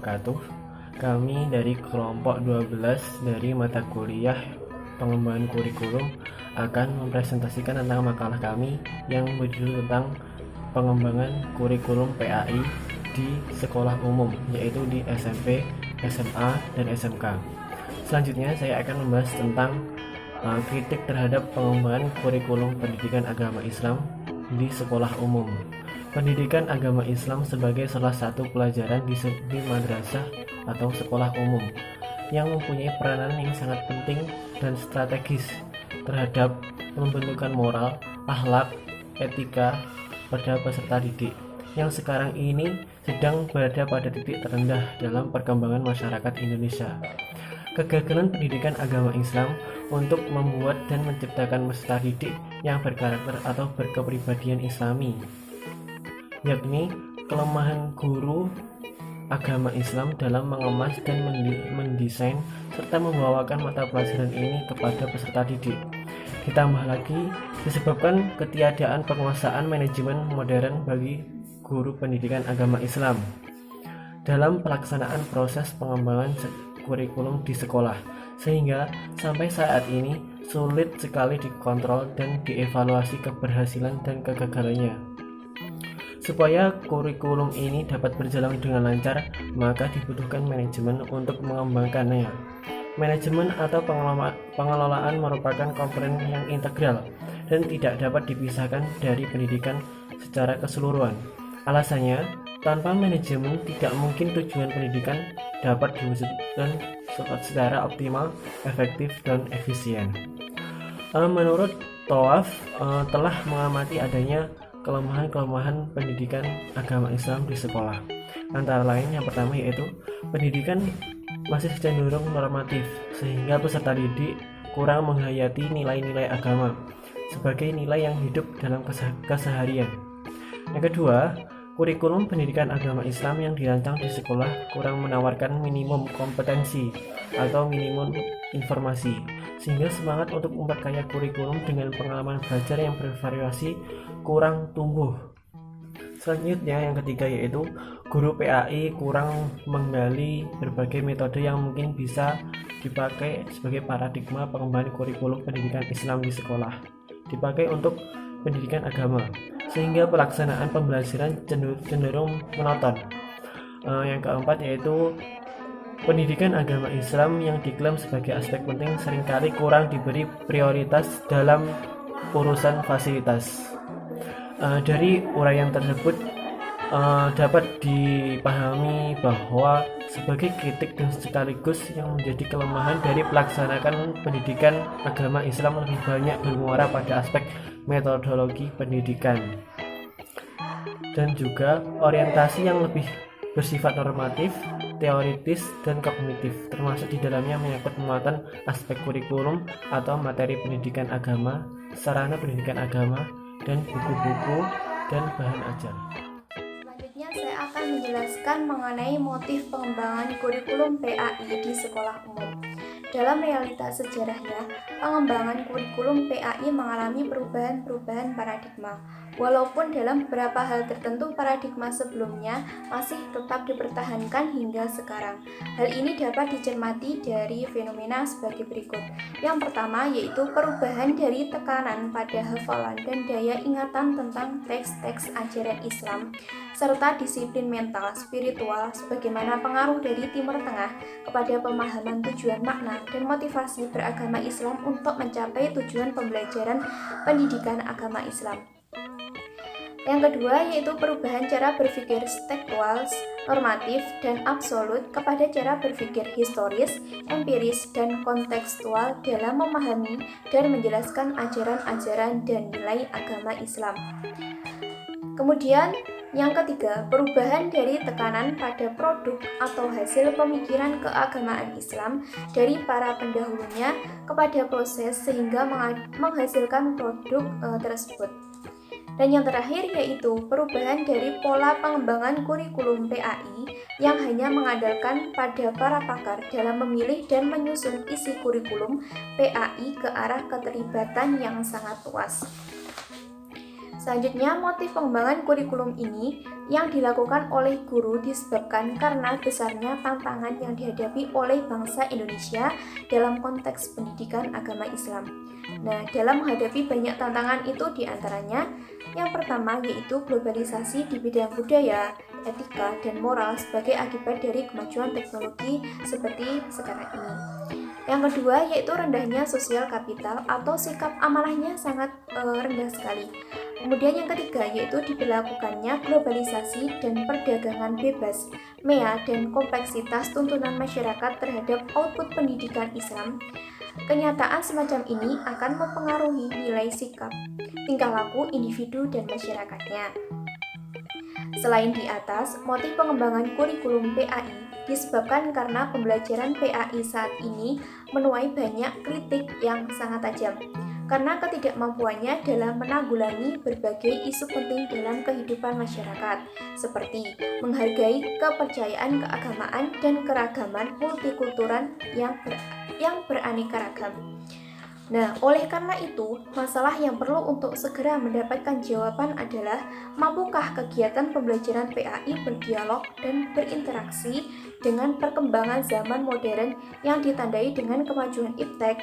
wabarakatuh. Kami dari kelompok 12 dari mata kuliah pengembangan kurikulum akan mempresentasikan tentang makalah kami yang berjudul tentang pengembangan kurikulum PAI di sekolah umum, yaitu di SMP, SMA, dan SMK. Selanjutnya saya akan membahas tentang kritik terhadap pengembangan kurikulum pendidikan agama Islam di sekolah umum. Pendidikan agama Islam sebagai salah satu pelajaran di madrasah atau sekolah umum yang mempunyai peranan yang sangat penting dan strategis terhadap pembentukan moral, akhlak, etika pada peserta didik yang sekarang ini sedang berada pada titik terendah dalam perkembangan masyarakat Indonesia. Kegagalan pendidikan agama Islam untuk membuat dan menciptakan peserta didik yang berkarakter atau berkepribadian Islami, yakni kelemahan guru agama Islam dalam mengemas dan mendesain serta membawakan mata pelajaran ini kepada peserta didik. Ditambah lagi disebabkan ketiadaan penguasaan manajemen modern bagi guru pendidikan agama Islam dalam pelaksanaan proses pengembangan kurikulum di sekolah, sehingga sampai saat ini sulit sekali dikontrol dan dievaluasi keberhasilan dan kegagalannya. Supaya kurikulum ini dapat berjalan dengan lancar, maka dibutuhkan manajemen untuk mengembangkannya. Manajemen atau pengelolaan merupakan komponen yang integral dan tidak dapat dipisahkan dari pendidikan secara keseluruhan. Alasannya, tanpa manajemen tidak mungkin tujuan pendidikan dapat diwujudkan secara optimal, efektif, dan efisien. Menurut Tawaf telah mengamati adanya kelemahan-kelemahan pendidikan agama Islam di sekolah. Antara lain yang pertama yaitu pendidikan masih cenderung normatif, sehingga peserta didik kurang menghayati nilai-nilai agama sebagai nilai yang hidup dalam keseharian. Yang kedua, kurikulum pendidikan agama Islam yang dirancang di sekolah kurang menawarkan minimum kompetensi atau minimum informasi, sehingga semangat untuk memperkaya kurikulum dengan pengalaman belajar yang bervariasi kurang tumbuh. Selanjutnya yang ketiga yaitu guru PAI kurang menggali berbagai metode yang mungkin bisa dipakai sebagai paradigma pengembangan kurikulum pendidikan Islam di sekolah dipakai untuk pendidikan agama, sehingga pelaksanaan pembelajaran cenderung monoton. Yang keempat yaitu pendidikan agama Islam yang diklaim sebagai aspek penting seringkali kurang diberi prioritas dalam urusan fasilitas. Dari uraian tersebut dapat dipahami bahwa sebagai kritik dan sekaligus yang menjadi kelemahan dari pelaksanaan pendidikan agama Islam lebih banyak bermuara pada aspek metodologi pendidikan dan juga orientasi yang lebih bersifat normatif, teoritis, dan kognitif, termasuk di dalamnya menyangkut muatan aspek kurikulum atau materi pendidikan agama, sarana pendidikan agama, dan buku-buku dan bahan ajar. Selanjutnya saya akan menjelaskan mengenai motif pengembangan kurikulum PAI di sekolah umum. Dalam realitas sejarahnya, pengembangan kurikulum PAI mengalami perubahan-perubahan paradigma. Walaupun dalam beberapa hal tertentu paradigma sebelumnya masih tetap dipertahankan hingga sekarang. Hal ini dapat dicermati dari fenomena sebagai berikut. Yang pertama yaitu perubahan dari tekanan pada hafalan dan daya ingatan tentang teks-teks ajaran Islam, serta disiplin mental, spiritual, sebagaimana pengaruh dari Timur Tengah kepada pemahaman tujuan makna dan motivasi beragama Islam untuk mencapai tujuan pembelajaran pendidikan agama Islam. Yang kedua yaitu perubahan cara berpikir tekstual, normatif, dan absolut kepada cara berpikir historis, empiris, dan kontekstual dalam memahami dan menjelaskan ajaran-ajaran dan nilai agama Islam. Kemudian yang ketiga, perubahan dari tekanan pada produk atau hasil pemikiran keagamaan Islam dari para pendahulunya kepada proses sehingga menghasilkan produk tersebut. Dan yang terakhir yaitu perubahan dari pola pengembangan kurikulum PAI yang hanya mengandalkan pada para pakar dalam memilih dan menyusun isi kurikulum PAI ke arah keterlibatan yang sangat luas. Selanjutnya, motif pengembangan kurikulum ini yang dilakukan oleh guru disebabkan karena besarnya tantangan yang dihadapi oleh bangsa Indonesia dalam konteks pendidikan agama Islam. Nah, dalam menghadapi banyak tantangan itu diantaranya yang pertama yaitu globalisasi di bidang budaya, etika, dan moral sebagai akibat dari kemajuan teknologi seperti sekarang ini. Yang kedua yaitu rendahnya sosial kapital atau sikap amanahnya sangat rendah sekali. Kemudian yang ketiga yaitu diberlakukannya globalisasi dan perdagangan bebas, MEA, dan kompleksitas tuntunan masyarakat terhadap output pendidikan Islam. Kenyataan semacam ini akan mempengaruhi nilai sikap, tingkah laku individu dan masyarakatnya. Selain di atas, motif pengembangan kurikulum PAI disebabkan karena pembelajaran PAI saat ini menuai banyak kritik yang sangat tajam karena ketidakmampuannya dalam menanggulangi berbagai isu penting dalam kehidupan masyarakat, seperti menghargai kepercayaan keagamaan dan keragaman multikultural yang beraneka ragam. Nah, oleh karena itu, masalah yang perlu untuk segera mendapatkan jawaban adalah mampukah kegiatan pembelajaran PAI berdialog dan berinteraksi dengan perkembangan zaman modern yang ditandai dengan kemajuan iptek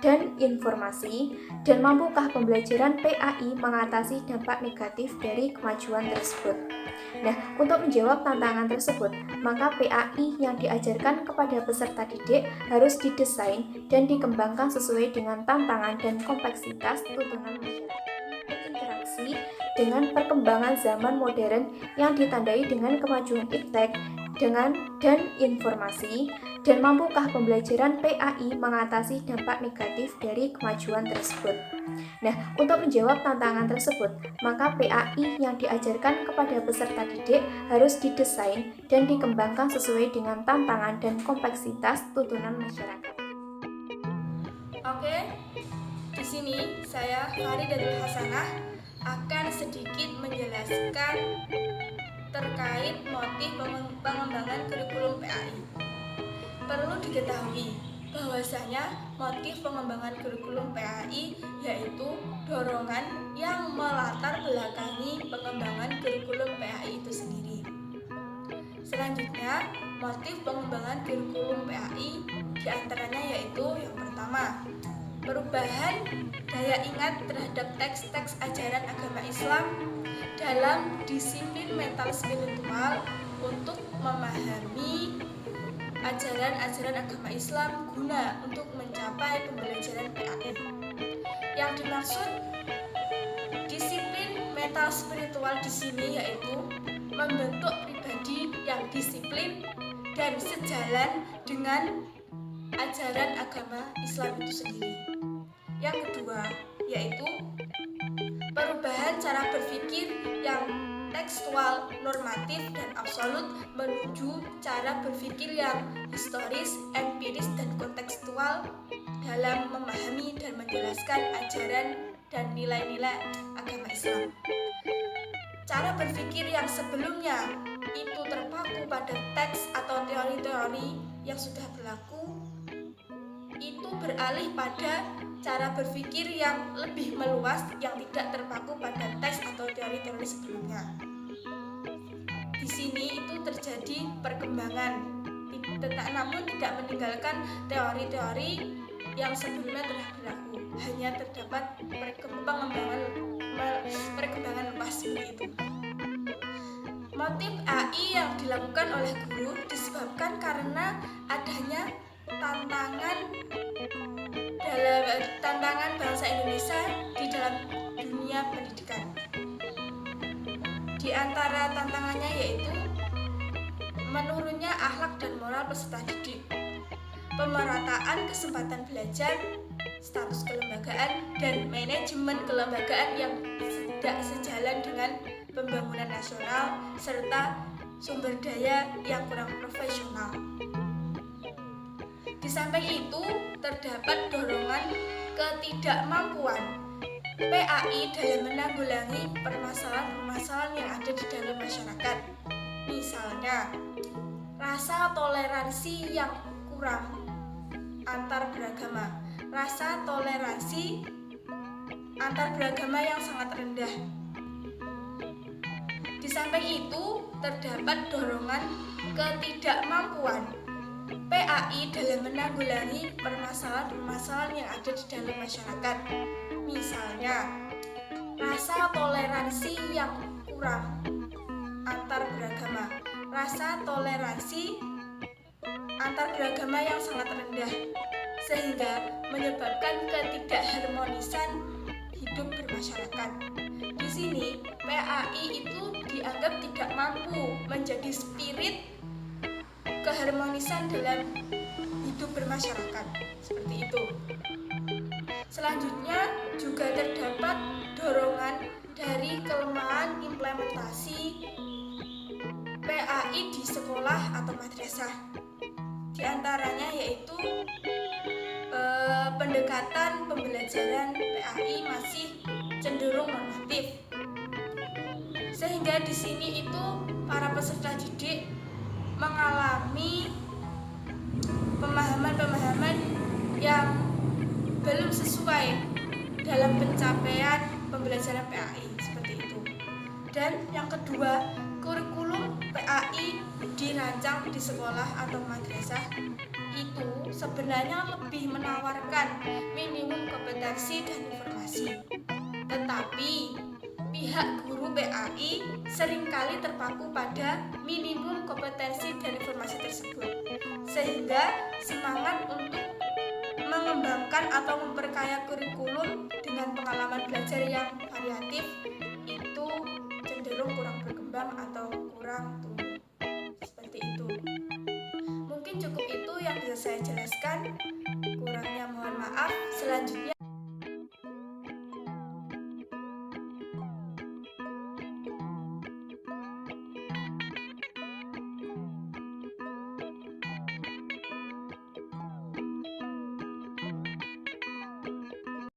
dan informasi, dan mampukah pembelajaran PAI mengatasi dampak negatif dari kemajuan tersebut. Nah, untuk menjawab tantangan tersebut, maka PAI yang diajarkan kepada peserta didik harus didesain dan dikembangkan sesuai dengan tantangan dan kompleksitas tuntunan masyarakat, berinteraksi dengan perkembangan zaman modern yang ditandai dengan kemajuan iptek dan informasi, dan mampukah pembelajaran PAI mengatasi dampak negatif dari kemajuan tersebut. Nah, untuk menjawab tantangan tersebut, maka PAI yang diajarkan kepada peserta didik harus didesain dan dikembangkan sesuai dengan tantangan dan kompleksitas tuntunan masyarakat. Oke, di sini saya Faridatul Hasanah akan sedikit menjelaskan terkait motif pengembangan kurikulum PAI. Perlu diketahui bahwasanya motif pengembangan kurikulum PAI yaitu dorongan yang melatar belakangi pengembangan kurikulum PAI itu sendiri. Selanjutnya, motif pengembangan kurikulum PAI diantaranya yaitu yang pertama, perubahan daya ingat terhadap teks-teks ajaran agama Islam dalam disiplin mental spiritual untuk memahami ajaran-ajaran agama Islam guna untuk mencapai pembelajaran PAI. Yang dimaksud disiplin mental spiritual di sini yaitu membentuk pribadi yang disiplin dan sejalan dengan ajaran agama Islam itu sendiri. Yang kedua yaitu perubahan cara berpikir yang tekstual, normatif, dan absolut menuju cara berpikir yang historis, empiris, dan kontekstual dalam memahami dan menjelaskan ajaran dan nilai-nilai agama Islam. Cara berpikir yang sebelumnya itu terpaku pada teks atau teori-teori yang sudah berlaku, itu beralih pada cara berpikir yang lebih meluas yang tidak terpaku pada teks atau teori-teori sebelumnya. Di sini itu terjadi perkembangan, namun tidak meninggalkan teori-teori yang sebelumnya telah berlaku. Hanya terdapat perkembangan lepas seperti itu. Motif AI yang dilakukan oleh guru disebabkan karena adanya tantangan bangsa Indonesia di dalam dunia pendidikan. Di antara tantangannya yaitu menurunnya akhlak dan moral peserta didik, pemerataan kesempatan belajar, status kelembagaan, dan manajemen kelembagaan yang tidak sejalan dengan pembangunan nasional, serta sumber daya yang kurang profesional. Di samping itu, terdapat dorongan ketidakmampuan PAI dalam menanggulangi permasalahan-permasalahan yang ada di dalam masyarakat. Misalnya, rasa toleransi yang kurang antar beragama, rasa toleransi antar beragama yang sangat rendah. Di samping itu, terdapat dorongan ketidakmampuan PAI dalam menanggulangi permasalahan-permasalahan yang ada di dalam masyarakat. Misalnya, rasa toleransi yang kurang antar beragama, rasa toleransi antar beragama yang sangat rendah, sehingga menyebabkan ketidakharmonisan hidup bermasyarakat. Di sini, PAI itu dianggap tidak mampu menjadi spirit keharmonisan dalam hidup bermasyarakat. Seperti itu. Selanjutnya juga terdapat dorongan dari kelemahan implementasi PAI di sekolah atau madrasah. Di antaranya yaitu pendekatan pembelajaran PAI masih cenderung normatif. Sehingga di sini itu para peserta didik mengalami pemahaman-pemahaman yang belum sesuai dalam pencapaian pembelajaran PAI seperti itu. Dan yang kedua, kurikulum PAI dirancang di sekolah atau madrasah itu sebenarnya lebih menawarkan minimum kompetensi dan informasi. Tetapi pihak guru PAI seringkali terpaku pada minimum kompetensi dan informasi tersebut, sehingga semangat untuk mengembangkan atau memperkaya kurikulum dengan pengalaman belajar yang variatif itu cenderung kurang berkembang atau kurang tumbuh. Seperti itu. Mungkin cukup itu yang bisa saya jelaskan. Kurangnya mohon maaf. Selanjutnya